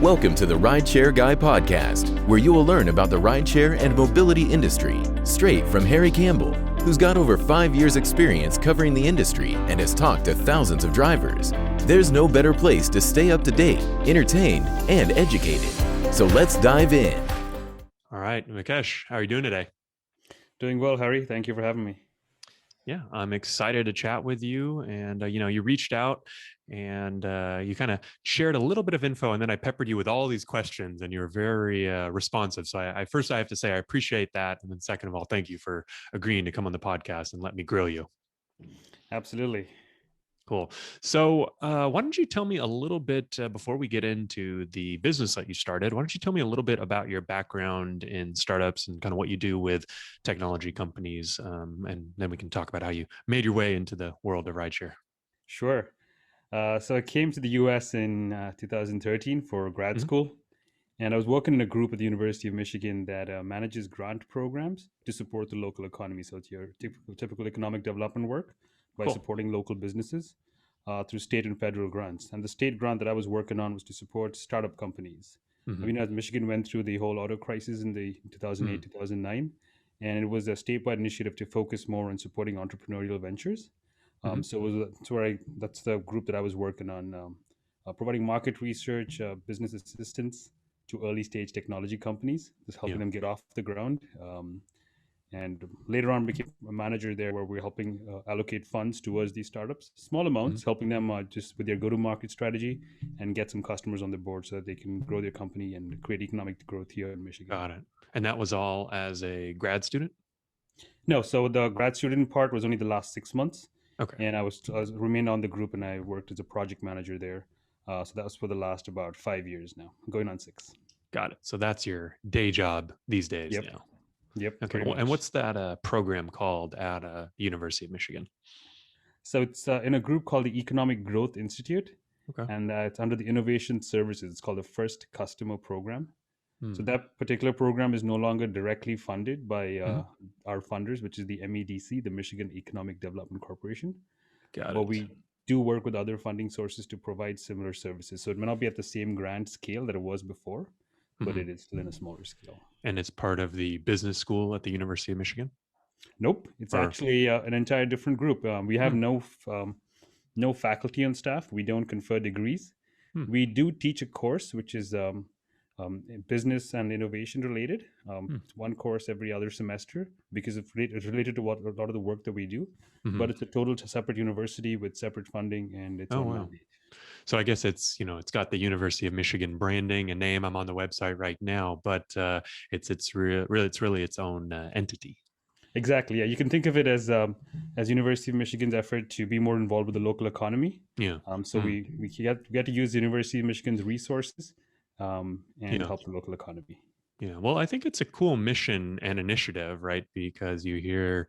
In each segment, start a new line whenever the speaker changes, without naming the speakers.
Welcome to the Rideshare Guy podcast, where you will learn about the rideshare and mobility industry straight from Harry Campbell, who's got over 5 years experience covering the industry and has talked to thousands of drivers. There's no better place to stay up to date, entertained, and educated. So let's dive in.
All right, Vikesh, how are you doing today?
Doing well, Harry. Thank you for having me.
Yeah, I'm excited to chat with you. And, you reached out and you kind of shared a little bit of info, and then I peppered you with all these questions, and you were very responsive. So I have to say I appreciate that. And then second of all, thank you for agreeing to come on the podcast and let me grill you.
Absolutely.
Cool. So why don't you tell me a little bit before we get into the business that you started, why don't you tell me a little bit about your background in startups and kind of what you do with technology companies, and then we can talk about how you made your way into the world of rideshare.
Sure. So I came to the US in 2013 for grad school, and I was working in a group at the University of Michigan that manages grant programs to support the local economy. So it's your typical economic development work by supporting local businesses through state and federal grants. And the state grant that I was working on was to support startup companies. As Michigan went through the whole auto crisis in the 2008, 2009, and it was a statewide initiative to focus more on supporting entrepreneurial ventures. That's the group that I was working on, providing market research, business assistance to early stage technology companies, just helping them get off the ground. And later on became a manager there where we're helping allocate funds towards these startups, small amounts, helping them just with their go-to-market strategy and get some customers on the board so that they can grow their company and create economic growth here in Michigan.
Got it. And that was all as a grad student?
No, so the grad student part was only the last 6 months.
Okay.
And I remained on the group, and I worked as a project manager there. So that was for the last about 5 years now, going on 6.
Got it. So that's your day job these days now.
Yep.
Okay. And what's that program called at the University of Michigan?
So it's in a group called the Economic Growth Institute. Okay. And it's under the Innovation Services. It's called the First Customer Program. So that particular program is no longer directly funded by our funders, which is the MEDC, the Michigan Economic Development Corporation. But we do work with other funding sources to provide similar services. So it may not be at the same grand scale that it was before, but it is still in a smaller scale.
And it's part of the business school at the University of Michigan?
Nope. It's actually an entire different group. We have no faculty on staff. We don't confer degrees. We do teach a course, which is business and innovation related. It's one course every other semester because it's related to a lot of the work that we do. But it's a total separate university with separate funding and its own mandate.
So I guess it's got the University of Michigan branding and name. I'm on the website right now, but it's really its own entity.
Exactly. Yeah, you can think of it as University of Michigan's effort to be more involved with the local economy. Yeah. So we get to use the University of Michigan's resources and help the local economy.
Yeah, well, I think it's a cool mission and initiative, right? Because you hear,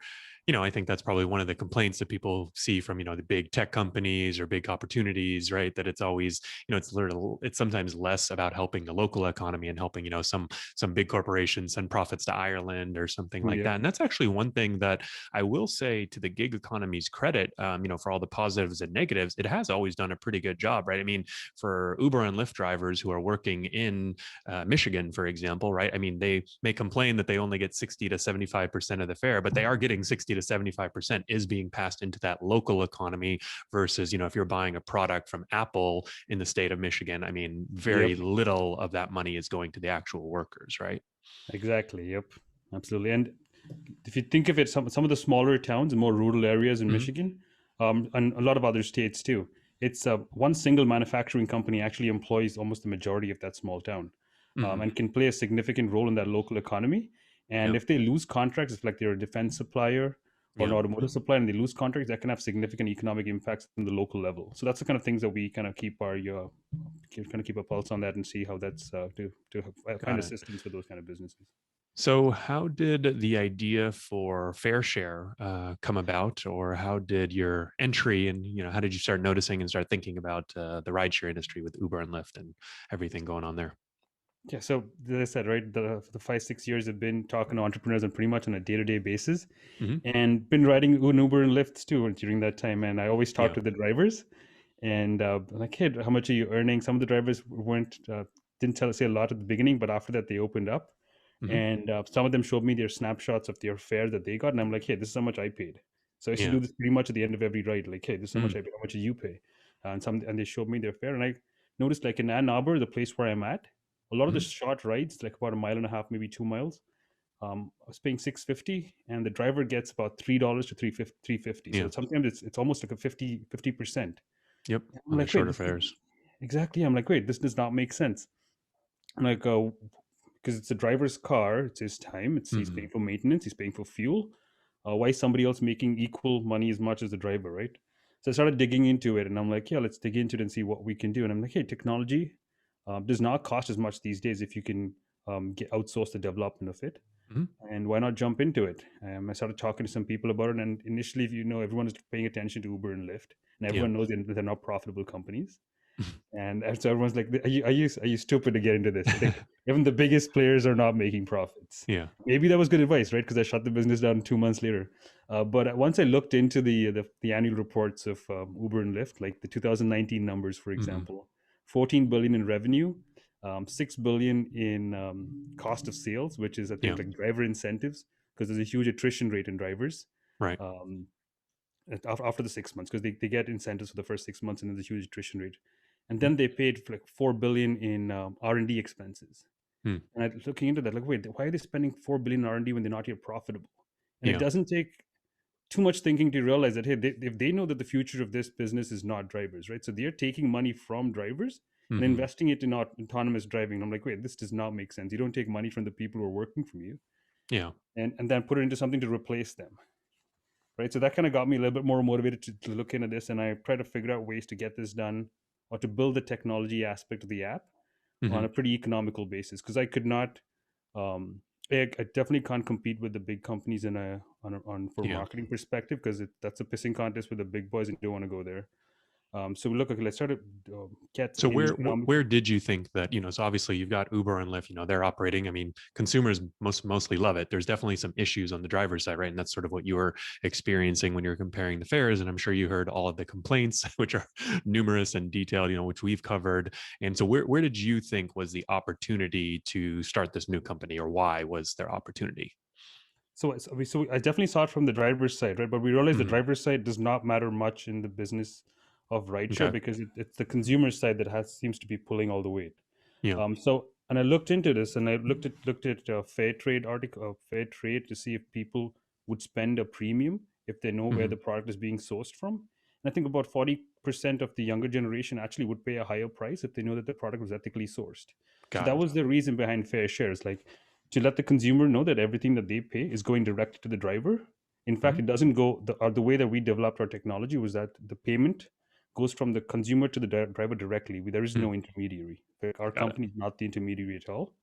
I think that's probably one of the complaints that people see from, the big tech companies or big opportunities, right? That it's always, it's sometimes less about helping the local economy and helping, some big corporations send profits to Ireland or something like that. And that's actually one thing that I will say to the gig economy's credit, for all the positives and negatives, it has always done a pretty good job, right? I mean, for Uber and Lyft drivers who are working in Michigan, for example, right? I mean, they may complain that they only get 60 to 75% of the fare, but they are getting 60 to 75% is being passed into that local economy versus, if you're buying a product from Apple in the state of Michigan, I mean, very little of that money is going to the actual workers, right?
Exactly. Yep. Absolutely. And if you think of it, some of the smaller towns and more rural areas in Michigan, and a lot of other states too, it's one single manufacturing company actually employs almost the majority of that small town. And can play a significant role in that local economy. And if they lose contracts, it's like they're a defense supplier or an automotive supplier, and they lose contracts, that can have significant economic impacts on the local level. So that's the kind of things that we kind of keep a pulse on that and see how that's to find assistance for those kind of businesses.
So how did the idea for FairShare come about, or how did your entry and, how did you start noticing and start thinking about the rideshare industry with Uber and Lyft and everything going on there?
Yeah, so as I said, right, the 5-6 years I've been talking to entrepreneurs on pretty much on a day-to-day basis, and been riding Uber and Lyft too during that time. And I always talk to the drivers, and like, hey, how much are you earning? Some of the drivers weren't didn't say a lot at the beginning, but after that they opened up,
Hmm.
and some of them showed me their snapshots of their fare that they got, and I'm like, hey, this is how much I paid. So I used to
Yeah.
do this pretty much at the end of every ride, like, hey, this is how much
Mm.
I paid, how much did you pay? And they showed me their fare, and I noticed, like, in Ann Arbor, the place where I'm at, a lot of the
Mhm.
short rides, like about a mile and a half, maybe 2 miles, I was paying 650, and the driver gets about $3 to 350. So
Yeah.
sometimes it's almost like a 50%.
Yep.
I'm
On the
like, wait,
shorter
this
fares.
exactly. I'm like, wait, this does not make sense. I'm like, because it's the driver's car, it's his time, he's
Hmm.
paying for maintenance, he's paying for fuel. Why is somebody else making equal money as much as the driver, right? So I started digging into it, and I'm like, yeah, let's dig into it and see what we can do. And I'm like, hey, technology does not cost as much these days if you can outsource the development of it.
Hmm.
And why not jump into it? I started talking to some people about it, and initially, everyone is paying attention to Uber and Lyft, and
Yeah.
everyone knows that they're not profitable companies. And so everyone's like, are you stupid to get into this? Like, even the biggest players are not making profits.
Yeah.
Maybe that was good advice, right? Because I shut the business down 2 months later. But once I looked into the annual reports of Uber and Lyft, like the 2019 numbers, for
Hmm.
example, 14 billion in revenue, 6 billion in cost of sales, which is, I
Yeah.
think, like driver incentives, because there's a huge attrition rate in drivers.
Right.
Um, after the 6 months, because they get incentives for the first 6 months, and there's a huge attrition rate. And
Mhm.
then they paid for like 4 billion in R&D expenses.
Hmm.
And I looking into that, like, wait, why are they spending 4 billion in R&D when they're not yet profitable? And it
Yeah.
doesn't take too much thinking to realize that, hey, if they know that the future of this business is not drivers, right? So they're taking money from drivers and
Hmm.
investing it in autonomous driving. And I'm like, wait, this does not make sense. You don't take money from the people who are working for you
Yeah.
and then put it into something to replace them, right? So that kind of got me a little bit more motivated to look into this, and I try to figure out ways to get this done, or to build the technology aspect of the app on
Hmm.
a pretty economical basis, because I could not, um, I definitely can't compete with the big companies on for
Yeah.
marketing perspective, because that's a pissing contest with the big boys, and you don't want to go there. So we look, okay, let's try to get
So
an
where
economic.
where did you think that, so obviously you've got Uber and Lyft, they're operating. I mean, consumers mostly love it. There's definitely some issues on the driver's side, right? And that's sort of what you were experiencing when you're comparing the fares. And I'm sure you heard all of the complaints, which are numerous and detailed, which we've covered. And so where did you think was the opportunity to start this new company, or why was there opportunity?
So I definitely saw it from the driver's side, right? But we realized the
Hmm.
driver's side does not matter much in the business of rideshare,
Okay.
because it's the consumer side that seems to be pulling all the weight.
Yeah.
And I looked into this, and I looked at Fair Trade article, Fair Trade, to see if people would spend a premium if they know where
Hmm.
the product is being sourced from. And I think about 40% of the younger generation actually would pay a higher price if they know that the product was ethically sourced. So
Got
that
it.
was the reason behind Fair Shares, like, to let the consumer know that everything that they pay is going directly to the driver. In fact,
Hmm.
it doesn't go the way that we developed our technology was that the payment goes from the consumer to the driver directly. There is
Hmm.
no intermediary. Like, our
Got it.
company is not the intermediary at all.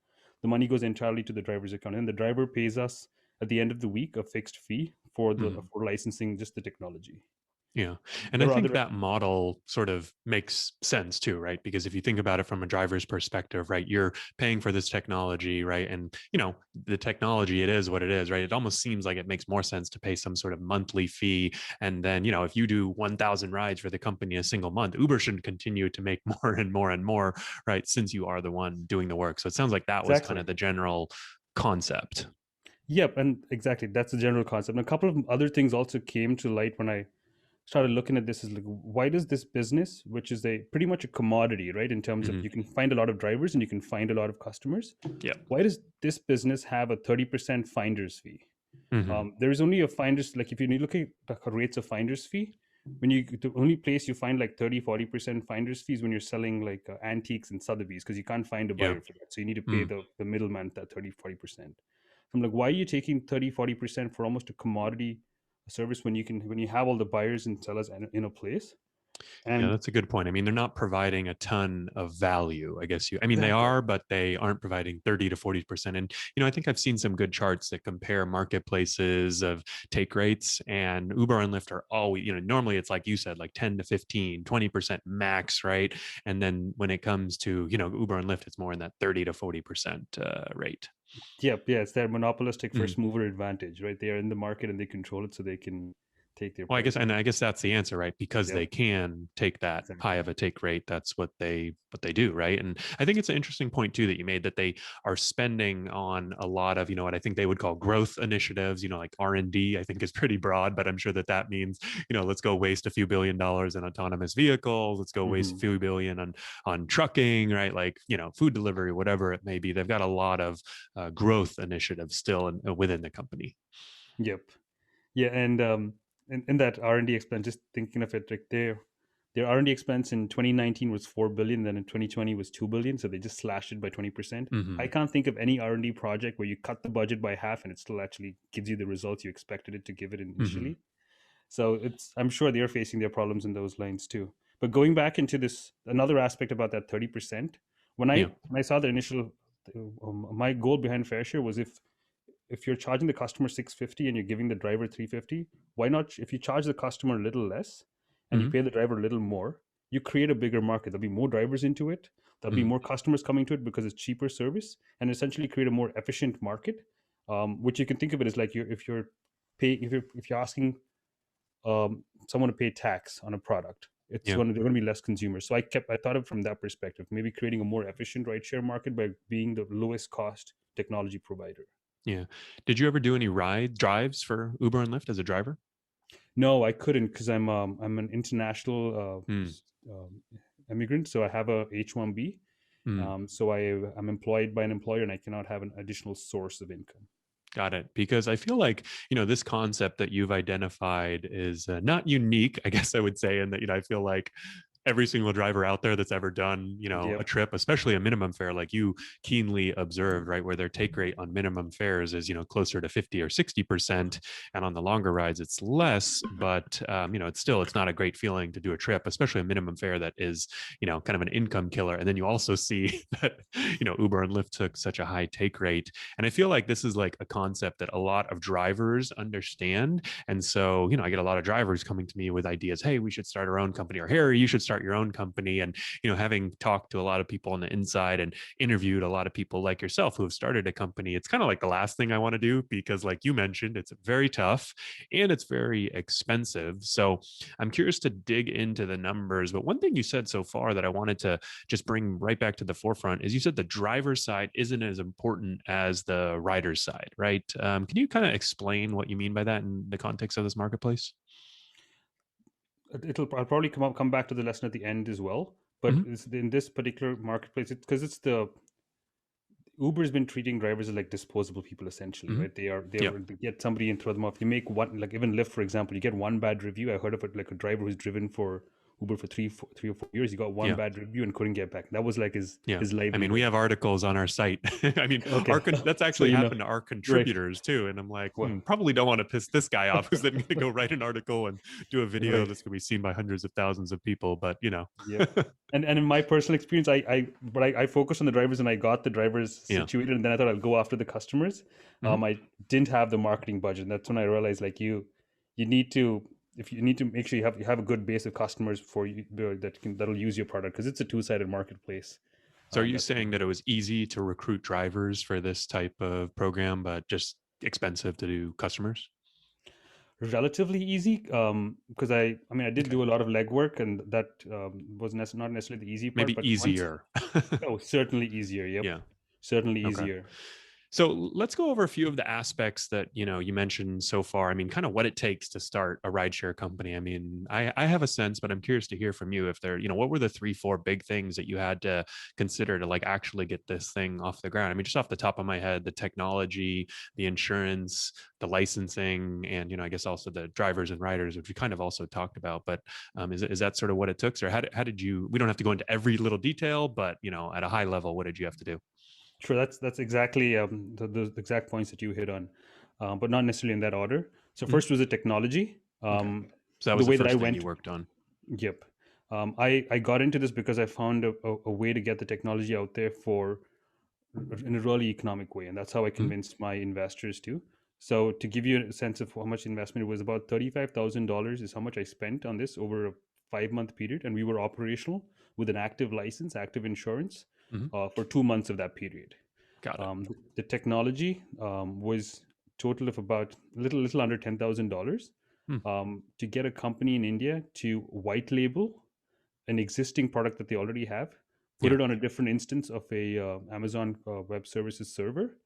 The money goes entirely to the driver's account, and the driver pays us at the end of the week a fixed fee for
Mhm.
licensing just the technology.
Yeah. And I
There are
think
other.
that model sort of makes sense too, right? Because if you think about it from a driver's perspective, right, you're paying for this technology, right? And, the technology, it is what it is, right? It almost seems like it makes more sense to pay some sort of monthly fee. And then, if you do 1,000 rides for the company a single month, Uber should continue to make more and more and more, right? Since you are the one doing the work. So it sounds like that was kind
Exactly.
of the general concept.
Yep, and exactly, that's the general concept. And a couple of other things also came to light when I started looking at this, is like, why does this business, which is a pretty much a commodity, right, in terms of
Hmm.
you can find a lot of drivers and you can find a lot of customers,
Yeah.
why does this business have a 30% finder's fee?
Hmm.
There is only a finder's, like, if you look at the rates of finder's fee, the only place you find like 30-40% finder's fees when you're selling like antiques and Sotheby's, because you can't find a
Yeah.
buyer for that, so you need to pay
Mm.
the middleman that 30-40%. I'm like, why are you taking 30-40% for almost a commodity service when you have all the buyers and sellers in a place?
Yeah,
And
that's a good point. I mean, they're not providing a ton of value, I guess I mean, they
exactly.
are, but they aren't providing 30 to 40%. And, I think I've seen some good charts that compare marketplaces of take rates, and Uber and Lyft are always, normally it's like you said, like 10 to 15, 20% max, right? And then when it comes to, Uber and Lyft, it's more in that 30 to 40% rate.
Yep, yeah, it's their monopolistic
Mm.
first mover advantage, right? They are in the market and they control it, so they can take their
Well,
price.
I guess that's the answer, right? Because
Yep.
they can take that high
Exactly.
of a take rate. That's what they do, right? And I think it's an interesting point too that you made, that they are spending on a lot of, what I think they would call growth initiatives. Like R&D, I think is pretty broad, but I'm sure that means, let's go waste a few $1 billion in autonomous vehicles. Let's go waste a
Hmm.
few billion on trucking, right? Like, food delivery, whatever it may be. They've got a lot of growth initiatives still within the company.
Yep. Yeah, and in that R&D expense, just thinking of it, like their R&D expense in 2019 was 4 billion, then in 2020 was 2 billion, so they just slashed it by 20%.
Mm-hmm.
I can't think of any R&D project where you cut the budget by half and it still actually gives you the results you expected it to give it
Mm-hmm.
initially. So I'm sure they're facing their problems in those lines too. But going back into this, another aspect about that 30%,
Yeah.
when I saw the initial, my goal behind FairShare was if you're charging the customer 650 and you're giving the driver 350, why not, if you charge the customer a little less and you
Mm-hmm.
pay the driver a little more, you create a bigger market. There'll be more drivers into it, there'll be
Mm-hmm.
more customers coming to it because it's cheaper service, and essentially create a more efficient market. Which you can think of it as like if you're asking someone to pay tax on a product,
Yeah.
there going to be less consumers. So I thought of it from that perspective, maybe creating a more efficient rideshare market by being the lowest cost technology provider.
Yeah. Did you ever do any drives for Uber and Lyft as a driver?
No, I couldn't because I'm an international
Mm.
immigrant, so I have a H-1B.
Mm.
So I'm employed by an employer, and I cannot have an additional source of income.
Got it. Because I feel like, this concept that you've identified is not unique, I guess I would say, and that, I feel like every single driver out there that's ever done, a
Yep.
trip, especially a minimum fare, like you keenly observed, right, where their take rate on minimum fares is, closer to 50 or 60%. And on the longer rides, it's less, but, it's not a great feeling to do a trip, especially a minimum fare that is, kind of an income killer. And then you also see that, Uber and Lyft took such a high take rate. And I feel like this is like a concept that a lot of drivers understand. And so, I get a lot of drivers coming to me with ideas. Hey, we should start our own company, or Harry, you should start your own company. And, having talked to a lot of people on the inside and interviewed a lot of people like yourself who have started a company, it's kind of like the last thing I want to do, because like you mentioned, it's very tough and it's very expensive. So I'm curious to dig into the numbers. But one thing you said so far that I wanted to just bring right back to the forefront is you said the driver's side isn't as important as the rider's side, right? Can you kind of explain what you mean by that in the context of this marketplace?
I'll probably come back to the lesson at the end as well. But
Mm-hmm.
in this particular marketplace, because it's the Uber's been treating drivers as like disposable people essentially,
Mm-hmm.
right? They
Yeah.
get somebody and throw them off. You make one, like even Lyft, for example, you get one bad review. I heard of it, like a driver who's driven for Uber for 3 or 4 years. He got one
Yeah.
bad review and couldn't get back. That was like
Yeah.
his
I mean, we
livelihood.
have articles on our site. I mean,
Okay,
that's
so
actually happened to our
right?
contributors too. And I'm like,
Well,
probably don't want to piss this guy off who's then going to go write an article and do a video
right.
that's going to be seen by hundreds of thousands of people. But,
Yep. And in my personal experience, I focused on the drivers and I got the drivers
yeah.
situated, and then I thought I'll go after the customers.
Hmm.
I didn't have the marketing budget, and that's when I realized like you need to, if you need to make sure you have a good base of customers for you that'll use your product, because it's a two-sided marketplace.
So are you
That's
saying that it was easy to recruit drivers for this type of program, but just expensive to do customers?
relatively easy, because I mean I did
Okay.
do a lot of legwork, and that was not necessarily the easy part,
Maybe
but once,
easier.
oh, certainly easier. Yep,
Yeah.
certainly
Okay.
easier.
So let's go over a few of the aspects that you mentioned so far. I mean, kind of what it takes to start a rideshare company. I mean, I have a sense, but I'm curious to hear from you if there, what were the 3, 4 big things that you had to consider to like actually get this thing off the ground? I mean, just off the top of my head, the technology, the insurance, the licensing, and I guess also the drivers and riders, which we kind of also talked about. But is that sort of what it took? Or how did you? We don't have to go into every little detail, but at a high level, what did you have to do?
Sure, that's exactly the exact points that you hit on, but not necessarily in that order. So
Mhm.
first was the technology.
Okay. So that
The
was the
way that I
first thing you
went,
worked on.
yep. I got into this because I found a way to get the technology out there for in a really economic way, and that's how I
Mhm.
convinced my investors too. So to give you a sense of how much investment, it was about $35,000 is how much I spent on this over a 5 month period, and we were operational with an active license, active insurance,
Mhm.
for 2 months of that period.
Got it.
The technology was total of about little under $10,000.
Hmm.
to get a company in India to white label an existing product that they already have, put
Yeah.
it on a different instance of a Amazon Web Services server,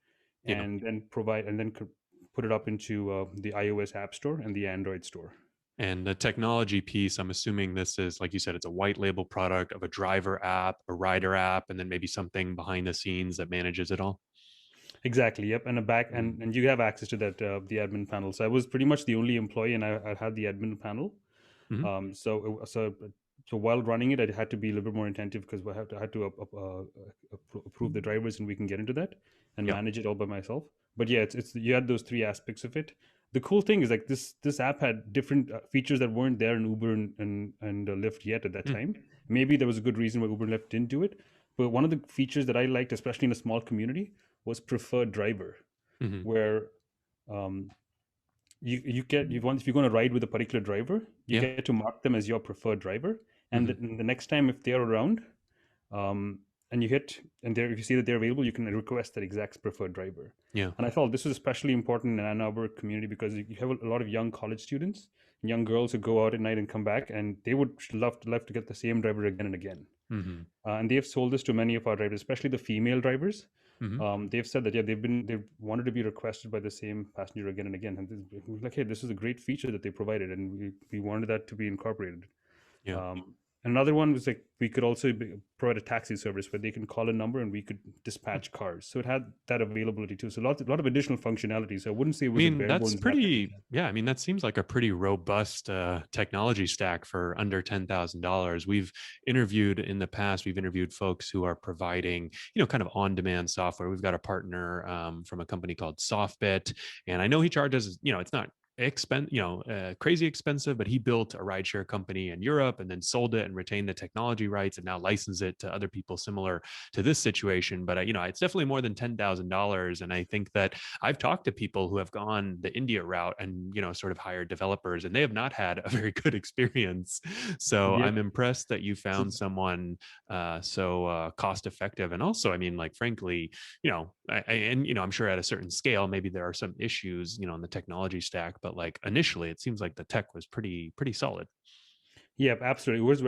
Yeah.
and then put it up into the iOS App Store and the Android Store.
And the technology piece, I'm assuming this is, like you said, it's a white label product of a driver app, a rider app, and then maybe something behind the scenes that manages it all.
Exactly. Yep. And a back
Mm.
and you have access to that the admin panel. So I was pretty much the only employee, and I had the admin panel.
Mhm.
So while running it, I had to be a little bit more attentive because I had to approve the drivers, and we can get into that and
Yeah.
manage it all by myself. But yeah, it's you had those three aspects of it. The cool thing is like this app had different features that weren't there in Uber and Lyft yet at that
Mm.
time. Maybe there was a good reason why Uber and Lyft didn't do it. But one of the features that I liked, especially in a small community, was preferred driver,
Mhm.
where um, if you're going to ride with a particular driver, you
Yeah.
get to mark them as your preferred driver, and
Mhm.
the next time if they're around, um, and you hit and there if you see that they're available, you can request that exact preferred driver.
Yeah.
And I felt this was especially important in Ann Arbor community because you have a lot of young college students, young girls who go out at night and come back, and they would love to get the same driver again and again.
Mhm.
And they've sold this to many of our drivers, especially the female drivers.
Mhm.
They've said that they've wanted to be requested by the same passenger again and again, and we're like, hey, this is a great feature that they provided, and we wanted that to be incorporated.
Yeah.
Another one was like we could also provide a taxi service where they can call a number and we could dispatch cars. So it had that availability too. So a lot of additional functionality. So I wouldn't say it
I
was a
mean,
bare
that's
bones app that we
pretty, yeah. I mean, that seems like a pretty robust technology stack for under $10,000. We've interviewed folks who are providing, kind of on demand software. We've got a partner from a company called Softbit. And I know he charges, it's not crazy expensive, but he built a rideshare company in Europe and then sold it and retained the technology rights and now licensed it to other people similar to this situation. But it's definitely more than $10,000. And I think that I've talked to people who have gone the India route and, sort of hired developers, and they have not had a very good experience. So
Yep.
I'm impressed that you found someone so cost effective. And also, I mean, like, frankly, I'm sure at a certain scale, maybe there are some issues, in the technology stack, but like initially it seems like the tech was pretty solid.
Yep, absolutely. It was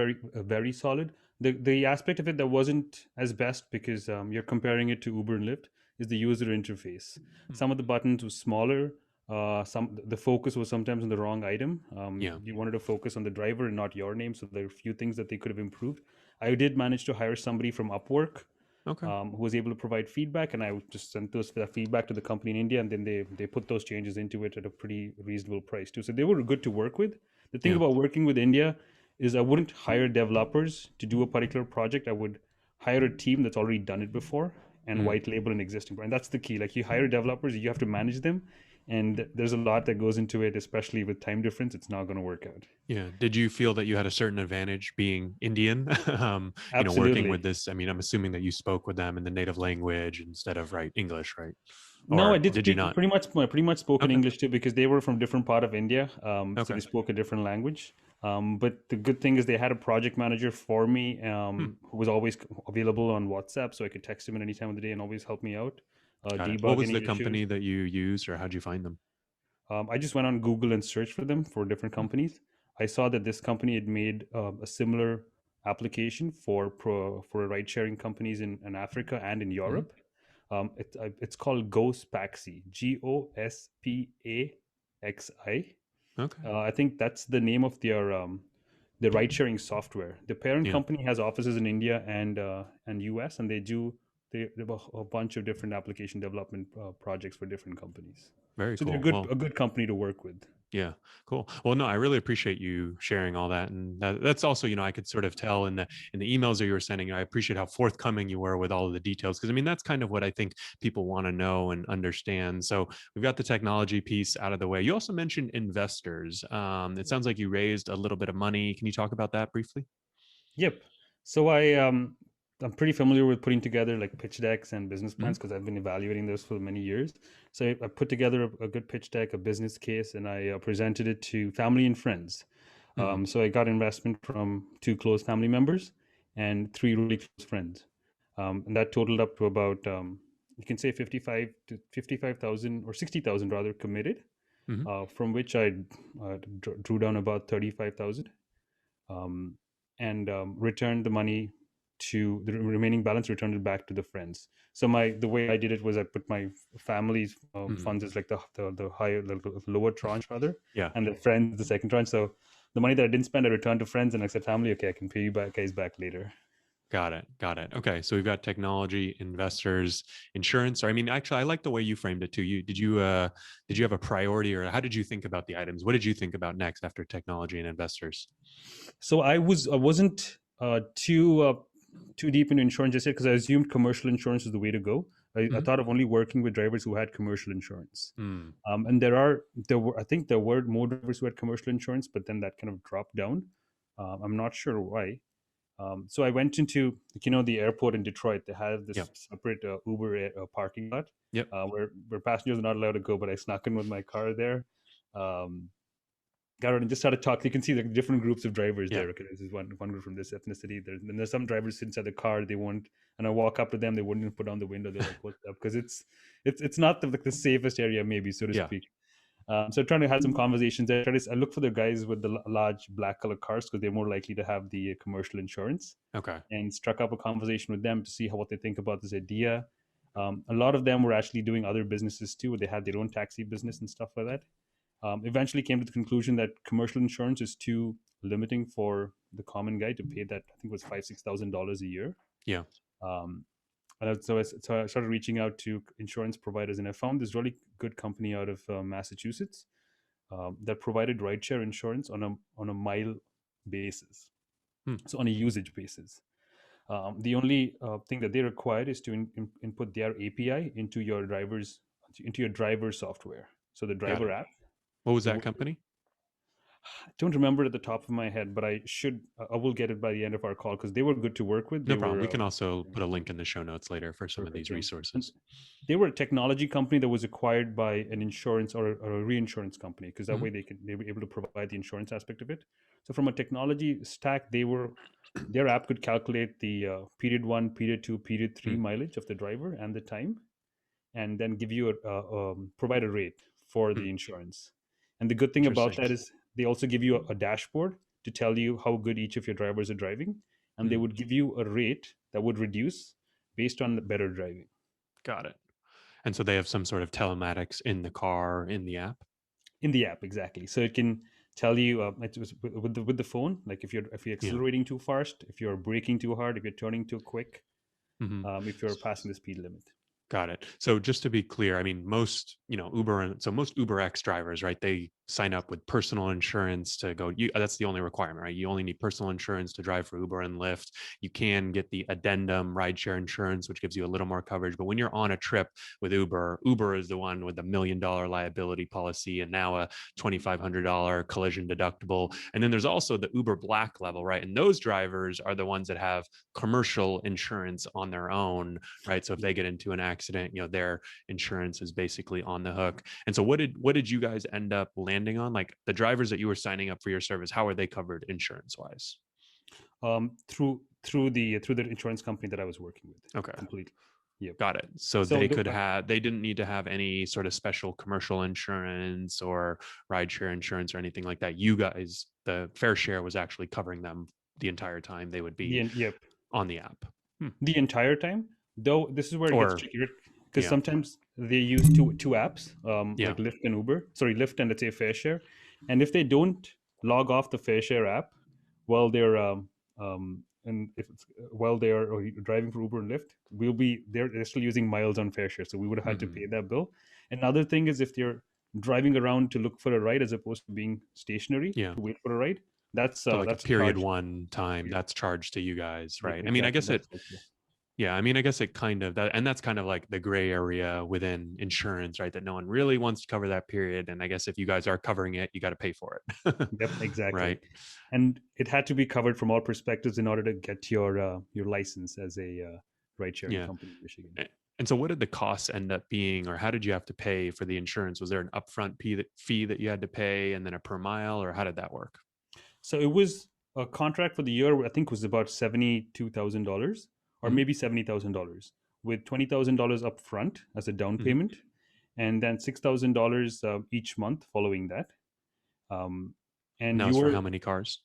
very solid. The aspect of it that wasn't as best because you're comparing it to Uber and Lyft is the user interface.
Hmm.
Some of the buttons were smaller. The focus was sometimes on the wrong item.
Yeah.
You wanted to focus on the driver and not your name, so there are a few things that they could have improved. I did manage to hire somebody from Upwork
Okay.
who was able to provide feedback, and I just sent that feedback to the company in India, and then they put those changes into it at a pretty reasonable price too. So they were good to work with. The thing
Yeah.
about working with India is I wouldn't hire developers to do a particular project. I would hire a team that's already done it before and
Mm.
white label an existing brand. That's the key. Like you hire developers, you have to manage them, and there's a lot that goes into it, especially with time difference. It's not going to work out.
Yeah. Did you feel that you had a certain advantage being Indian, working with
Absolutely.
this? I mean, I'm assuming that you spoke with them in the native language instead of English, right?
No, I
Or
did
did you
speak
not?
pretty much spoken
Okay.
English too because they were from different part of India, so
Okay.
they spoke a different language. But the good thing is they had a project manager for me
Hmm.
who was always available on WhatsApp, so I could text him at any time of the day and always help me out,
Got it. What
debug
was the
any issues.
company that you used, or how'd you find them?
I just went on Google and searched for them for different
Hmm.
companies. I saw that this company had made a similar application for ride sharing companies in Africa and in
Mhm.
Europe. It's called Gospaxi, Gospaxi.
Okay.
I think that's the name of their ride sharing software. The parent
Yeah.
company has offices in India and US, and they have a bunch of different application development projects for different companies.
Very
So they're
cool. Well,
a good company to work with.
yeah, cool. Well, no, I really appreciate you sharing all that, and that's also, I could sort of tell in the emails that you were sending. I appreciate how forthcoming you were with all of the details, because I mean that's kind of what I think people want to know and understand. So we've got the technology piece out of the way. You also mentioned investors. It sounds like you raised a little bit of money. Can you talk about that briefly?
Yep. So I'm pretty familiar with putting together like pitch decks and business
Hmm.
plans because I've been evaluating those for many years. So I put together a good pitch deck, a business case, and I presented it to family and friends.
Hmm.
So I got investment from two close family members and three really close friends, and that totaled up to about you can say 55,000 or 60,000 rather committed. from which I drew down about 35,000, and returned the money to the remaining balance, returned it back to the friends. So the way I did it was I put my family's funds as like the higher, the lower tranche rather,
Yeah.
and the friends the second tranche. So the money that I didn't spend, I returned to friends, and I said, family, okay, I can pay you back guys back later.
Got it. Got it. Okay. So we've got technology, investors, insurance. Or I mean, actually, I like the way you framed it too. Did you have a priority, or how did you think about the items? What did you think about next after technology and investors?
So I wasn't too deep into insurance just yet, because I assumed commercial insurance was the way to go. I thought of only working with drivers who had commercial insurance. And I think there were more drivers who had commercial insurance, but then that kind of dropped down. I'm not sure why. So I went into, the airport in Detroit. They have this separate Uber parking lot,
Yep.
Where passengers are not allowed to go, but I snuck in with my car there. Got out and just started talking. You can see the different groups of drivers there. Okay, this is one group from this ethnicity. There's some drivers inside the car. They won't, and I walk up to them. They wouldn't even put down the window. They're like, "What's up?" Because it's not the safest area, maybe, so to speak. So I'm trying to have some conversations. I look for the guys with the large black color cars, because they're more likely to have the commercial insurance.
Okay.
And struck up a conversation with them to see what they think about this idea. A lot of them were actually doing other businesses too. They had their own taxi business and stuff like that. Eventually came to the conclusion that commercial insurance is too limiting for the common guy to pay that. I think it was $5,000-$6,000 a year.
Yeah.
So I started reaching out to insurance providers, and I found this really good company out of Massachusetts that provided rideshare insurance on a mile basis, so on a usage basis. The only thing that they required is to input their API into your driver software, so the driver app.
What was that company?
I don't remember at the top of my head, but I will get it by the end of our call, because they were good to work with.
No problem. We can also put a link in the show notes later for some of these resources.
And they were a technology company that was acquired by an insurance or a reinsurance company, because that way they were able to provide the insurance aspect of it. So from a technology stack, their app could calculate the period 1, period 2, period 3 mileage of the driver and the time, and then give you provide a rate for the insurance. And the good thing about that is they also give you a dashboard to tell you how good each of your drivers are driving, and they would give you a rate that would reduce based on the better driving.
Got it. And so they have some sort of telematics in the car, in the app?
In the app, exactly. So it can tell you with the phone, like if you're accelerating too fast, if you're braking too hard, if you're turning too quick, if you're passing the speed limit.
Got it. So just to be clear, I mean, most UberX drivers, right? They sign up with personal insurance to go. That's the only requirement, right? You only need personal insurance to drive for Uber and Lyft. You can get the addendum rideshare insurance, which gives you a little more coverage. But when you're on a trip with Uber is the one with the $1 million liability policy, and now a $2,500 collision deductible. And then there's also the Uber Black level, right? And those drivers are the ones that have commercial insurance on their own, right? So if they get into an accident, their insurance is basically on the hook. And so what did you guys end up landing on? Like the drivers that you were signing up for your service, how are they covered insurance wise?
Through the insurance company that I was working with.
Okay.
Completely. Yep.
Got it. So they didn't need to have any sort of special commercial insurance or rideshare insurance or anything like that. You guys, the FairShare was actually covering them the entire time they would be on the app.
The entire time, though. This is where it gets trickier, because sometimes they use two apps, like Lyft and Uber. Sorry, Lyft and, let's say, FairShare. And if they don't log off the FairShare app while they're while they are driving for Uber and Lyft, they're still using miles on FairShare, so we would have had to pay that bill. Another thing is, if they're driving around to look for a ride as opposed to being stationary to wait for a ride, that's
like
that's
a period one time that's charged to you guys, right? Exactly. I mean, I guess it kind of that, and that's kind of like the gray area within insurance, right? That no one really wants to cover that period. And I guess if you guys are covering it, you got to pay for it.
Yep, exactly.
Right.
And it had to be covered from all perspectives in order to get your license as a ride-sharing company in Michigan.
And so what did the costs end up being, or how did you have to pay for the insurance? Was there an upfront fee that you had to pay and then a per mile, or how did that work?
So it was a contract for the year, I think was about $72,000 or maybe $70,000, with $20,000 up front as a down payment. and then $6,000 each month following that. And
That
you
was for
were
how many cars?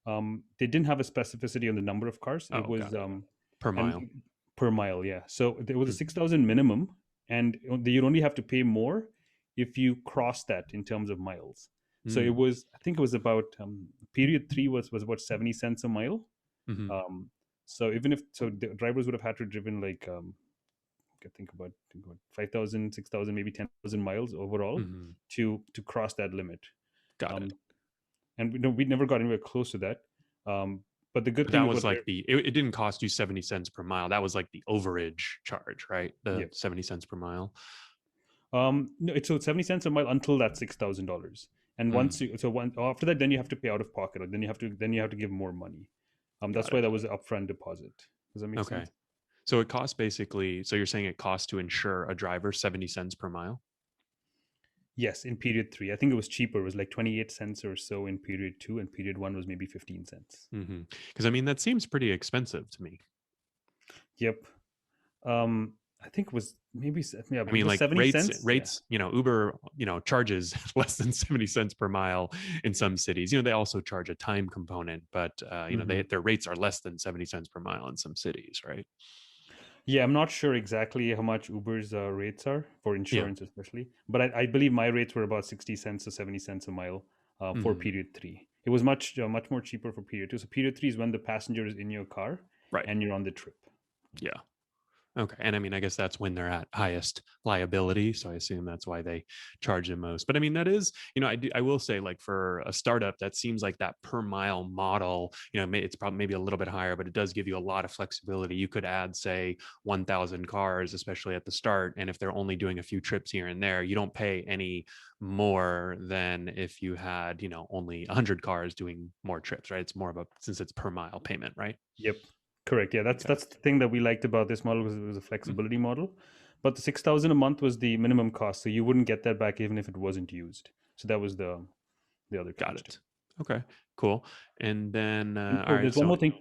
they didn't have a specificity on the number of cars.
Oh,
It was
got it. Per mile.
and per mile, yeah. So there was a
Hmm.
6,000 minimum, and you'd only have to pay more if you cross that in terms of miles. So it
Mm.
was, I think it was about period 3 was about 70 cents a mile.
Hmm.
Um, so even if so, the drivers would have had to driven like I think about 5,000, 6,000, maybe 10,000 miles overall
Hmm.
to cross that limit.
Got it.
Um, and we never got anywhere close to that. But the good
But
thing
that
about
was like it didn't cost you 70 cents per mile. That was like the overage charge, right? The
yeah.
70 cents per mile.
No, it's 70 cents a mile until that $6,000. And
Mm.
after that, then you have to pay out of pocket. Or then you have to give more money. That's
Got
why
it.
that was an upfront deposit. Does that make
Okay.
sense?
So it costs basically, so you're saying it costs to insure a driver 70 cents per mile?
Yes, in period 3. I think it was cheaper. It was like 28 cents or so in period 2, and period 1 was maybe 15 cents.
Because I mean, that seems pretty expensive to me.
Yep. I think it was maybe, yeah,
I
it
mean,
was
like
70 cents. Yeah.
Uber, charges less than 70 cents per mile in some cities. They also charge a time component, but
Mhm.
their rates are less than 70 cents per mile in some cities, right?
Yeah, I'm not sure exactly how much Uber's rates are for
Yeah.
insurance, especially, but I believe my rates were about 60 cents or 70 cents a mile for
Mhm.
period 3. It was much more cheaper for period 2. So period 3 is when the passenger is in your car
Right.
and you're on the trip.
Yeah. Okay. And I mean, I guess that's when they're at highest liability. So I assume that's why they charge the most. But I mean, that is, I will say, like, for a startup, that seems like that per mile model, it's probably maybe a little bit higher, but it does give you a lot of flexibility. You could add, say, 1,000 cars, especially at the start. And if they're only doing a few trips here and there, you don't pay any more than if you had, only 100 cars doing more trips, right? It's more of since it's per mile payment, right?
Yep, correct. Yeah, that's
Okay.
that's the thing that we liked about this model, was it was a
Mhm.
flexibility model. But the 6,000 a month was the minimum cost, so you wouldn't get that back even if it wasn't used. So that was the other
Got
catch to
it. Okay, cool. And then,
And
all
oh,
right,
there's one
so
more thing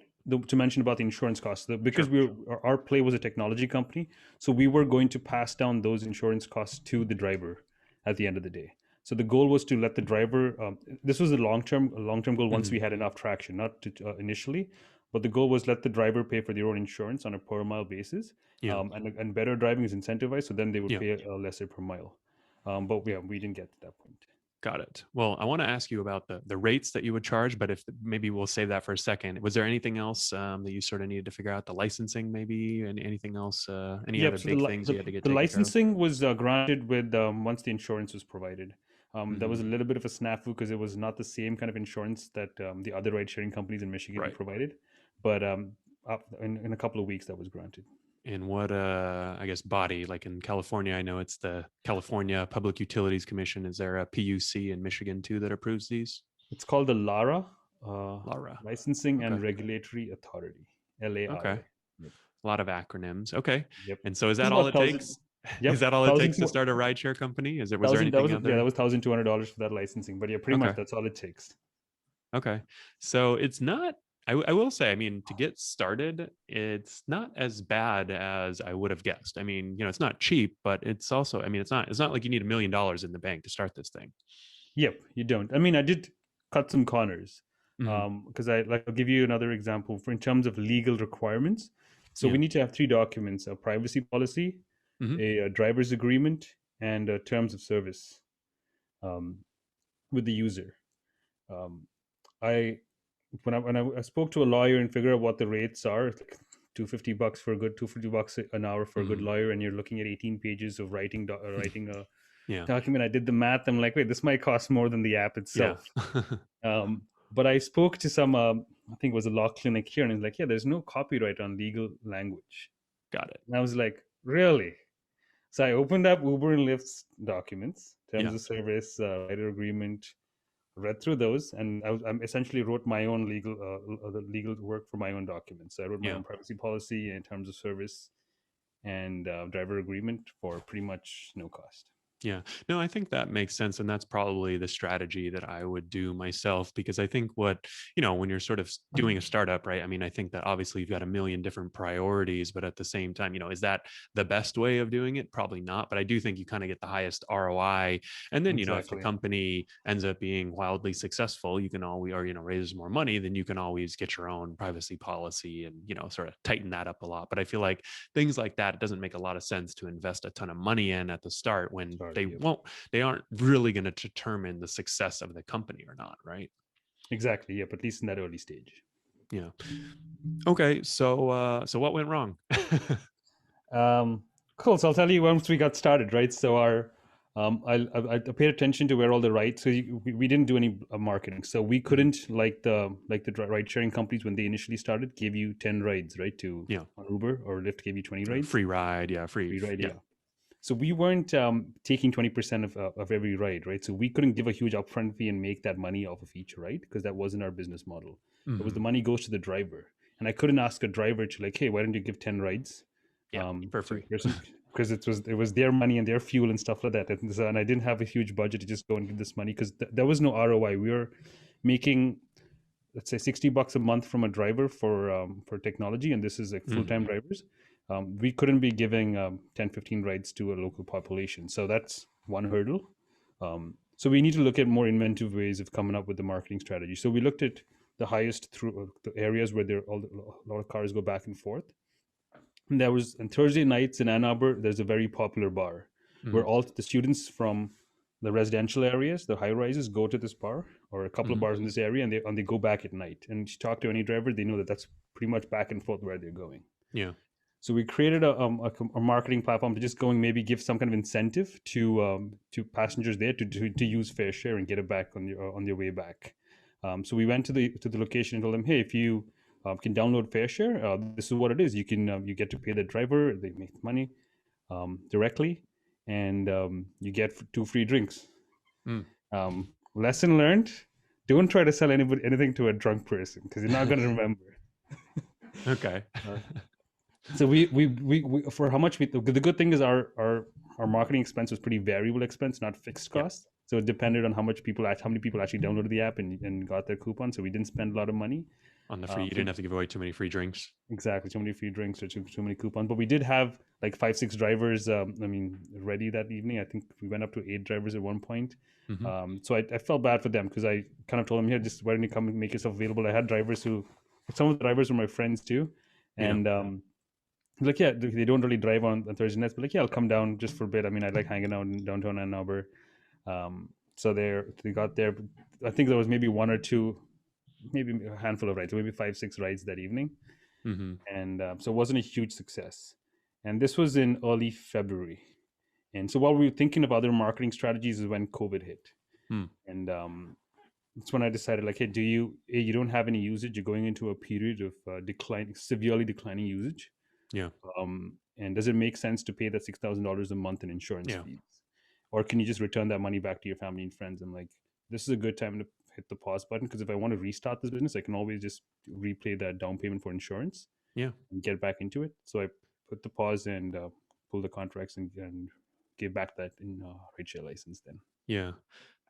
to mention about the insurance costs. Because
sure.
our play was a technology company, so we were going to pass down those insurance costs to the driver at the end of the day. So the goal was to let the driver. This was a long term goal. Once
Mhm.
we had enough traction, not initially, but the goal was let the driver pay for their own insurance on a per mile basis,
Yeah.
and better driving is incentivized. So then they would
Yeah.
pay lesser per mile. But yeah, we didn't get to that point.
Got it. Well, I want to ask you about the rates that you would charge, but if maybe we'll save that for a second. Was there anything else that you sort of needed to figure out? The licensing, maybe, and anything else? Any other
Yep. So
big things you had to get
the
taken care of?
licensing was granted with once the insurance was provided. That was a
Hmm.
little bit of a snafu because it was not the same kind of insurance that the other ride sharing companies in Michigan
Right.
provided. But in a couple of weeks, that was granted.
And what, I guess, body? Like in California, I know it's the California Public Utilities Commission. Is there a PUC in Michigan too that approves these?
It's called the LARA, uh,
Lara.
Licensing
Okay.
and Regulatory Authority,
Okay.
LARA. Yep.
A lot of acronyms. Okay.
Yep.
And so is
This is
that all
about
it
thousand.
takes? Is
Yep.
that all it
Thousand
takes to
two.
start a rideshare company? Was there
Thousand. That
anything
was yeah. That
other?
was $1,200 for that licensing. But yeah, pretty much
Okay.
that's all it takes.
Okay. So it's not, I will say, I mean, to get started, it's not as bad as I would have guessed. I mean, it's not cheap, but it's also, I mean, it's not like you need $1 million in the bank to start this thing.
Yep, you don't. I mean, I did cut some corners
Hmm.
because I'll give you another example for in terms of legal requirements. So we
Yeah.
need to have 3 documents: a privacy policy,
Hmm.
a driver's agreement, and terms of service um, with the user. Um, I when I spoke to a lawyer and figured out what the rates are, it's like $250 for a good $250 an hour for a good
Hmm.
lawyer, and you're looking at 18 pages of writing a
Yeah.
document. I did the math. I'm like, wait, this might cost more than the app
Yeah.
itself. But I spoke to some, I think it was a law clinic here, and it's like, yeah, there's no copyright on legal language.
Got it.
And I was like, really? So I opened up Uber and Lyft's documents, terms
Yeah.
of service, rider agreement, read through those, and I essentially wrote my own legal work for my own documents. So I wrote my
Yeah.
own privacy policy in terms of service and driver agreement for pretty much no cost.
Yeah. No, I think that makes sense. And that's probably the strategy that I would do myself, because I think when you're sort of doing a startup, right? I mean, I think that obviously you've got a million different priorities, but at the same time, is that the best way of doing it? Probably not. But I do think you kind of get the highest ROI. And then, if the
Exactly.
company ends up being wildly successful, you can always, or, raises more money, then you can always get your own privacy policy and, sort of tighten that up a lot. But I feel like things like that, it doesn't make a lot of sense to invest a ton of money in at the start when
Sorry.
they aren't really going to determine the success of the company or not, right?
Exactly. Yep. At least in that early stage.
Yeah. Okay. So what went wrong?
Cool. So I'll tell you once we got started, right? So I paid attention to where all the rides. So we didn't do any marketing. So we couldn't like the ride sharing companies when they initially started gave you 10 rides, right? To
Yeah.
on Uber or Lyft gave you 20 rides.
Free ride. Yeah.
Free ride.
Yeah.
Yeah. So we weren't taking 20% of every ride, right? So we couldn't give a huge upfront fee and make that money off of each ride because that wasn't our business model. It was the money goes to the driver, and I couldn't ask a driver to like, hey, why don't you give 10 rides?
Yeah. For free.
Because it was their money and their fuel and stuff like that, and I didn't have a huge budget to just go and give this money because there was no ROI. We were making, let's say, $60 a month from a driver for technology, and this is like full-time drivers. We couldn't be giving 10 15 rides to a local population, so that's one hurdle. So we need to look at more inventive ways of coming up with the marketing strategy. So we looked at the highest through the areas where a lot of cars go back and forth. And there was on Thursday nights in Ann Arbor, there's a very popular bar where all the students from the residential areas, the high rises, go to this bar or a couple of bars in this area, and they go back at night. And you talk to any driver, they know that that's pretty much back and forth where they're going.
Yeah.
So we created a marketing platform to just go and maybe give some kind of incentive to passengers there to use FairShare and get it back on their way back. So we went to the location and told them, hey, if you can download FairShare, this is what it is. You can you get to pay the driver, they make money directly, and you get 2 free drinks. Lesson learned: don't try to sell anything to a drunk person because you're not going to remember.
Okay.
So we for how much the good thing is our marketing expense was pretty variable expense, not fixed cost. So it depended on how many people actually downloaded the app and got their coupon. So we didn't spend a lot of money
On the free, you didn't have to give away too many free drinks.
Exactly, too many free drinks or too many coupons. But we did have like 5-6 drivers. Ready that evening. I think we went up to 8 drivers at one point. So I felt bad for them because I kind of told them, "Here, just why don't you come and make yourself available?" I had drivers some of the drivers were my friends too, and like, yeah, they don't really drive on Thursday nights, but like, yeah, I'll come down just for a bit. I mean, I like hanging out in downtown Ann Arbor. So they got there. I think there was maybe 1 or 2, maybe a handful of rides, so maybe 5-6 rides that evening. And so it wasn't a huge success. And this was in early February. And so while we were thinking of other marketing strategies is when COVID hit. And that's when I decided, like, hey, you don't have any usage. You're going into a period of severely declining usage.
Yeah.
And does it make sense to pay that $6,000 a month in insurance fees? Or can you just return that money back to your family and friends? I'm like, this is a good time to hit the pause button, because if I want to restart this business, I can always just replay that down payment for insurance and get back into it. So I put the pause and pull the contracts and gave back that in rideshare license then.
Yeah.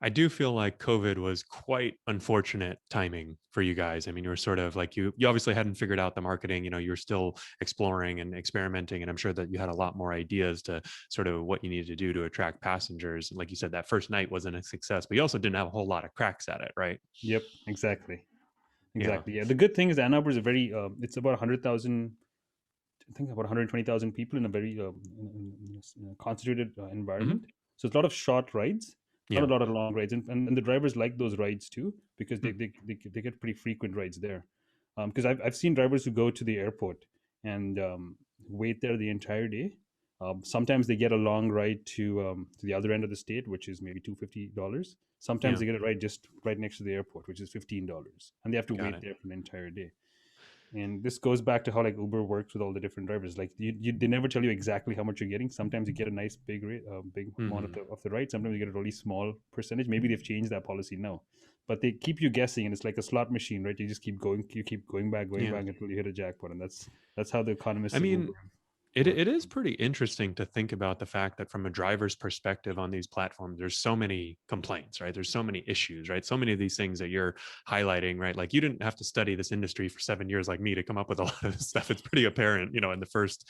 I do feel like COVID was quite unfortunate timing for you guys. I mean, you were sort of like, you obviously hadn't figured out the marketing, you're still exploring and experimenting. And I'm sure that you had a lot more ideas to sort of what you needed to do to attract passengers. And like you said, that first night wasn't a success, but you also didn't have a whole lot of cracks at it, right?
Yep, exactly. Yeah. The good thing is Ann Arbor is a very, it's about 100,000, I think about 120,000 people in a very constituted environment. So it's a lot of short rides. Not a lot of long rides, and the drivers like those rides too, because they get pretty frequent rides there. Because I've seen drivers who go to the airport and wait there the entire day. Sometimes they get a long ride to the other end of the state, which is maybe $250. Sometimes they get a ride just right next to the airport, which is $15, and they have to wait there for an entire day. And this goes back to how like Uber works with all the different drivers. Like they never tell you exactly how much you're getting. Sometimes you get a nice big rate, big amount of the ride. Sometimes you get a really small percentage. Maybe they've changed that policy now, but they keep you guessing, and it's like a slot machine, right? You just keep going back until you hit a jackpot, and that's how the economists.
It is pretty interesting to think about the fact that from a driver's perspective on these platforms, there's so many complaints, right? There's so many issues, right? So many of these things that you're highlighting, right? Like you didn't have to study this industry for 7 years like me to come up with a lot of this stuff. It's pretty apparent, in the first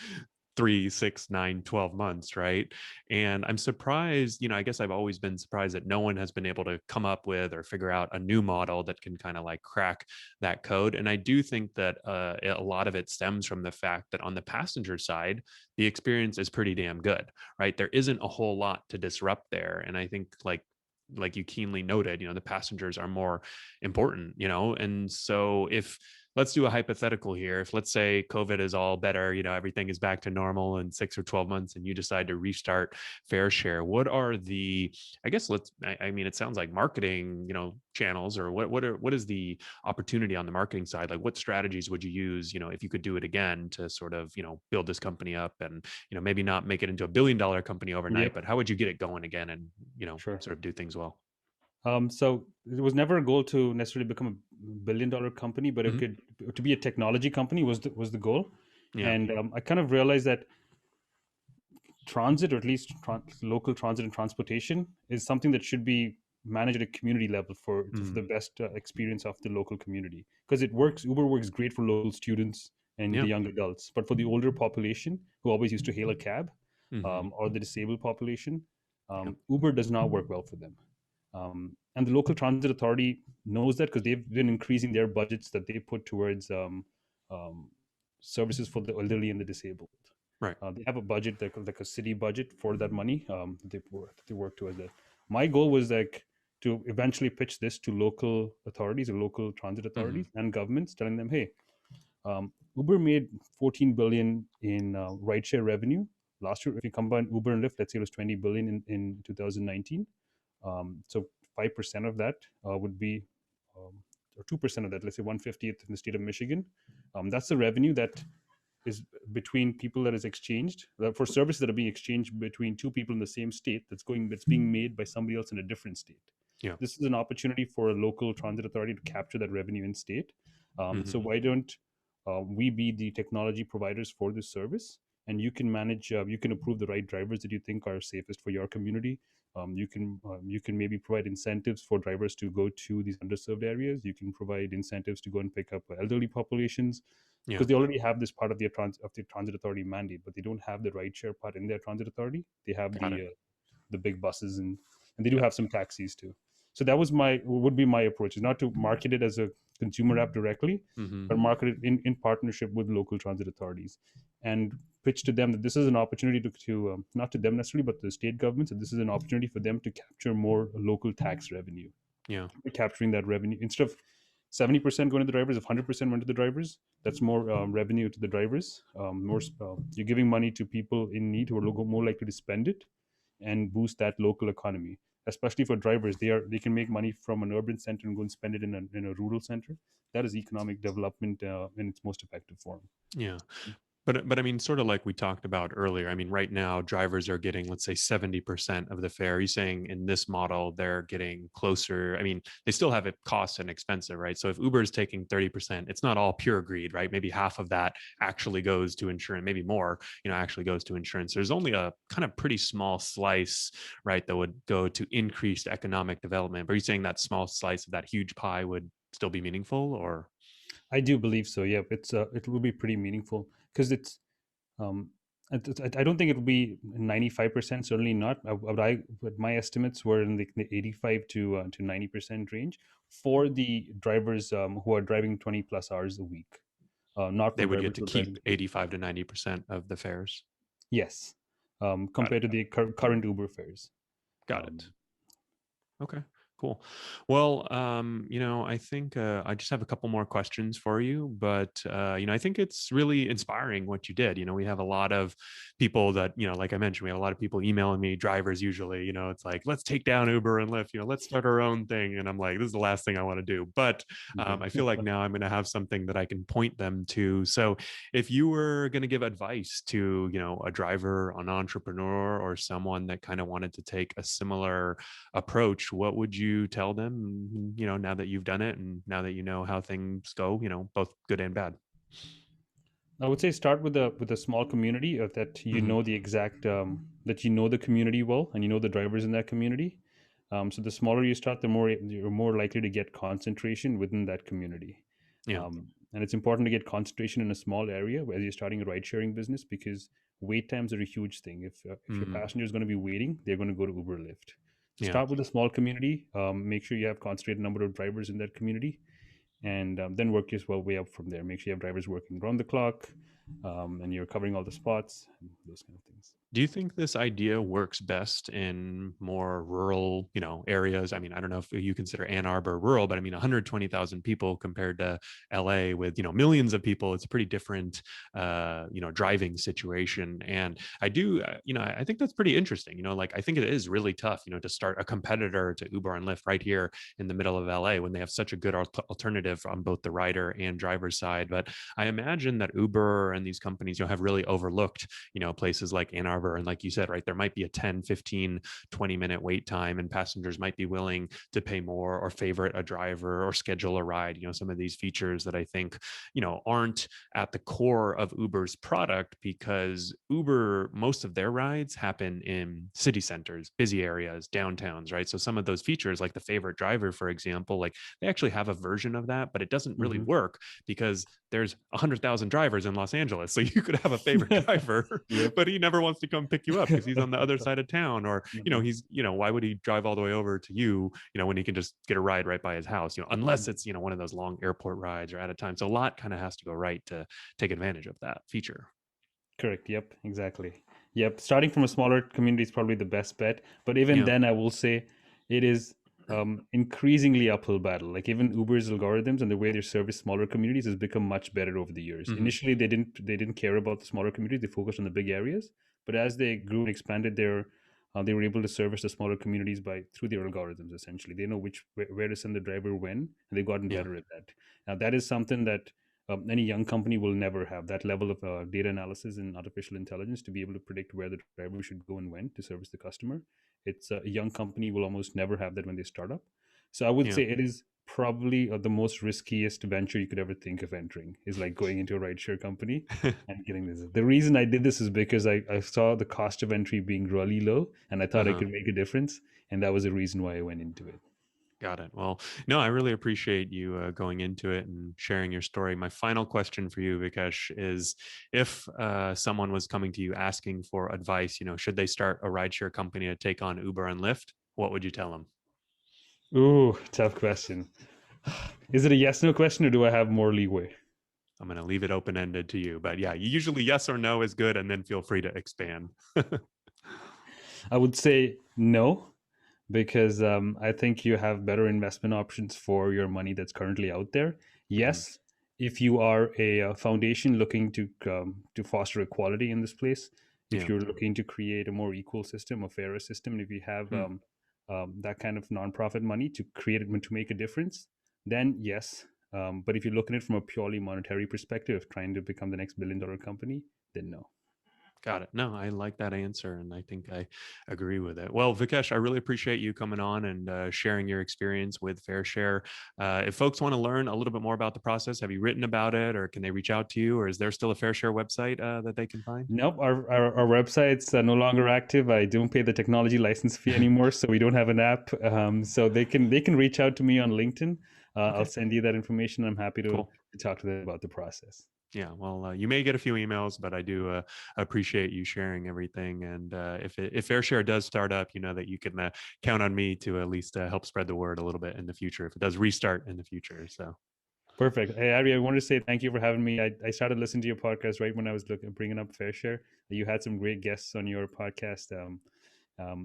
3, 6, 9, 12 months, right? And I'm surprised, I guess I've always been surprised that no one has been able to come up with or figure out a new model that can kind of like crack that code. And I do think that a lot of it stems from the fact that on the passenger side, the experience is pretty damn good, right? There isn't a whole lot to disrupt there. And I think like you keenly noted, the passengers are more important, and so if let's do a hypothetical here. If let's say COVID is all better, everything is back to normal in 6 or 12 months and you decide to restart FairShare, what are the, I guess I mean, it sounds like marketing, channels, or what is the opportunity on the marketing side? Like what strategies would you use, if you could do it again to sort of, build this company up and, maybe not make it into $1 billion company overnight,
Yep,
but how would you get it going again and,
sure.
sort of do things well?
So it was never a goal to necessarily become a $1 billion company, but it
Mhm.
could to be a technology company was the goal.
Yeah.
And I kind of realized that transit, or at least local transit and transportation, is something that should be managed at a community level for the
Mm.
best experience of the local community. Because it works, Uber works great for local students and
Yeah.
the young adults, but for the older population who always used to hail a cab,
Hmm.
or the disabled population,
Yep.
Uber does not work well for them. And the local transit authority knows that because they've been increasing their budgets that they put towards um, services for the elderly and the disabled.
Right.
They have a budget, like a city budget for that money. They work towards that. My goal was like to eventually pitch this to local authorities or local transit
Hmm.
authorities and governments, telling them, hey, Uber made 14 billion in rideshare revenue last year. If you combine Uber and Lyft, let's say it was 20 billion in 2019. So 5% of that would be, or 2% of that, let's say 150th in the state of Michigan. That's the revenue that is between people that is exchanged for services that are being exchanged between two people in the same state, that's being made by somebody else in a different state.
Yeah.
This is an opportunity for a local transit authority to capture that revenue in state. So
Hmm.
why don't we be the technology providers for this service? And you can manage, you can approve the right drivers that you think are safest for your community. You can maybe provide incentives for drivers to go to these underserved areas. You can provide incentives to go and pick up elderly populations,
Yeah.
because they already have this part of the transit authority mandate, but they don't have the rideshare part in their transit authority. They have
Got it.
the big buses, and they do
Yep.
have some taxis too. So that would be my approach, is not to market it as a consumer app directly,
Hmm.
but market it in partnership with local transit authorities, and pitch to them that this is an opportunity to not to them necessarily, but to the state governments, that this is an opportunity for them to capture more local tax revenue.
Yeah.
Capturing that revenue, instead of 70% going to the drivers, if 100% went to the drivers, that's more revenue to the drivers. You're giving money to people in need who are more likely to spend it, and boost that local economy. Especially for drivers, they can make money from an urban center and go and spend it in a rural center. That is economic development in its most effective form.
Yeah. But I mean, sort of like we talked about earlier. I mean, right now drivers are getting, let's say, 70% of the fare. Are you saying in this model they're getting closer? I mean, they still have it cost and expensive, right? So if Uber is taking 30%, it's not all pure greed, right? Maybe half of that actually goes to insurance, maybe more, actually goes to insurance. There's only a kind of pretty small slice, right, that would go to increased economic development. But are you saying that small slice of that huge pie would still be meaningful, or?
I do believe so. Yeah, it will be pretty meaningful, because it's um, I don't think it will be 95%. Certainly not. But my estimates were in the 85 to 90% range for the drivers who are driving 20+ hours a week, not
They
for
would get
drivers
to
who are
keep
driving.
85 to 90% of the fares.
Yes,
Got it.
compared to the current Uber fares.
Got
Um,
it. Okay, cool. Well, I think I just have a couple more questions for you, but I think it's really inspiring what you did. We have a lot of people that, like I mentioned, we have a lot of people emailing me, drivers usually, it's like, let's take down Uber and Lyft, let's start our own thing. And I'm like, this is the last thing I want to do. But
yeah.
I feel like now I'm going to have something that I can point them to. So if you were going to give advice to, a driver, an entrepreneur, or someone that kind of wanted to take a similar approach, what would you tell them, now that you've done it and now that you know how things go, both good and bad?
I would say start with a small community of that you
Hmm.
know the exact that you know the community well and you know the drivers in that community. So the smaller you start, the more you're more likely to get concentration within that community.
Yeah.
And it's important to get concentration in a small area as you're starting a ride sharing business because wait times are a huge thing. If your
Hmm.
passenger is going to be waiting, they're going to go to Uber or Lyft. So
Yeah.
start with a small community. Make sure you have concentrated number of drivers in that community, and then work your way up from there. Make sure you have drivers working around the clock, and you're covering all the spots and those kind of things.
Do you think this idea works best in more rural, areas? I mean, I don't know if you consider Ann Arbor rural, but I mean, 120,000 people compared to LA with, millions of people. It's a pretty different, driving situation. And I do, I think that's pretty interesting. Like I think it is really tough, to start a competitor to Uber and Lyft right here in the middle of LA when they have such a good alternative on both the rider and driver side. But I imagine that Uber and these companies, have really overlooked places like Ann Arbor. And like you said, right, there might be a 10, 15, 20-minute wait time, and passengers might be willing to pay more or favorite a driver or schedule a ride. Some of these features that I think, aren't at the core of Uber's product because Uber, most of their rides happen in city centers, busy areas, downtowns, right? So some of those features, like the favorite driver, for example, like they actually have a version of that, but it doesn't really
Mm-hmm.
work because there's 100,000 drivers in Los Angeles. So you could have a favorite driver,
Yep.
but he never wants to come pick you up because he's on the other side of town. Or,
Mhm.
why would he drive all the way over to you, when he can just get a ride right by his house, unless it's, one of those long airport rides or at a time. So a lot kind of has to go right to take advantage of that feature.
Correct. Yep. Exactly. Yep. Starting from a smaller community is probably the best bet. But even
Yeah.
then, I will say it is increasingly uphill battle. Like even Uber's algorithms and the way they service smaller communities has become much better over the years.
Hmm.
Initially, they didn't care about the smaller communities. They focused on the big areas. But as they grew and expanded they were able to service the smaller communities by through their algorithms. Essentially, they know where to send the driver when, and they've gotten
Yeah.
better at that. Now, that is something that any young company will never have that level of data analysis and artificial intelligence to be able to predict where the driver should go and when to service the customer. It's a young company will almost never have that when they start up. So I would
Yeah.
say it is probably the most riskiest venture you could ever think of entering is like going into a rideshare company and getting this. The reason I did this is because I saw the cost of entry being really low and I thought I
Uh-huh.
could make a difference. And that was the reason why I went into it.
Got it. Well, no, I really appreciate you going into it and sharing your story. My final question for you, Vikesh, is if someone was coming to you asking for advice, should they start a rideshare company to take on Uber and Lyft? What would you tell them?
Ooh, tough question. Is it a yes no question or do I have more leeway?
I'm going to leave it open ended to you. But yeah, usually yes or no is good. And then feel free to expand.
I would say no, because I think you have better investment options for your money that's currently out there.
Mhm.
Yes, if you are a foundation looking to foster equality in this place, if
Yeah.
you're looking to create a more equal system, a fairer system, and if you have
Hmm.
that kind of nonprofit money to create it to make a difference, then yes. But if you're looking at it from a purely monetary perspective, trying to become the next billion-dollar company, then no.
Got it. No, I like that answer, and I think I agree with it. Well, Vikesh, I really appreciate you coming on and sharing your experience with FairShare. If folks want to learn a little bit more about the process, have you written about it, or can they reach out to you, or is there still a FairShare website that they can find?
Nope, our website's no longer active. I don't pay the technology license fee anymore, so we don't have an app. So they can reach out to me on LinkedIn. I'll
Okay,
send you that information. I'm happy to
cool.
talk to them about the process.
Yeah, well, you may get a few emails, but I do appreciate you sharing everything. And if FairShare does start up, you know that you can count on me to at least help spread the word a little bit in the future if it does restart in the future. So
Perfect. Hey, Ari, I wanted to say thank you for having me. I started listening to your podcast right when I was bringing up FairShare. You had some great guests on your podcast.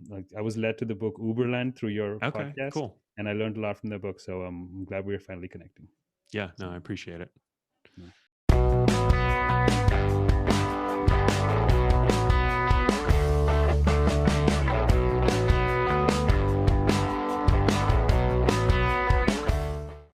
Like I was led to the book Uberland through your
okay,
podcast,
cool.
and I learned a lot from the book. So I'm glad we're finally connecting.
Yeah, no, I appreciate it.
Yeah.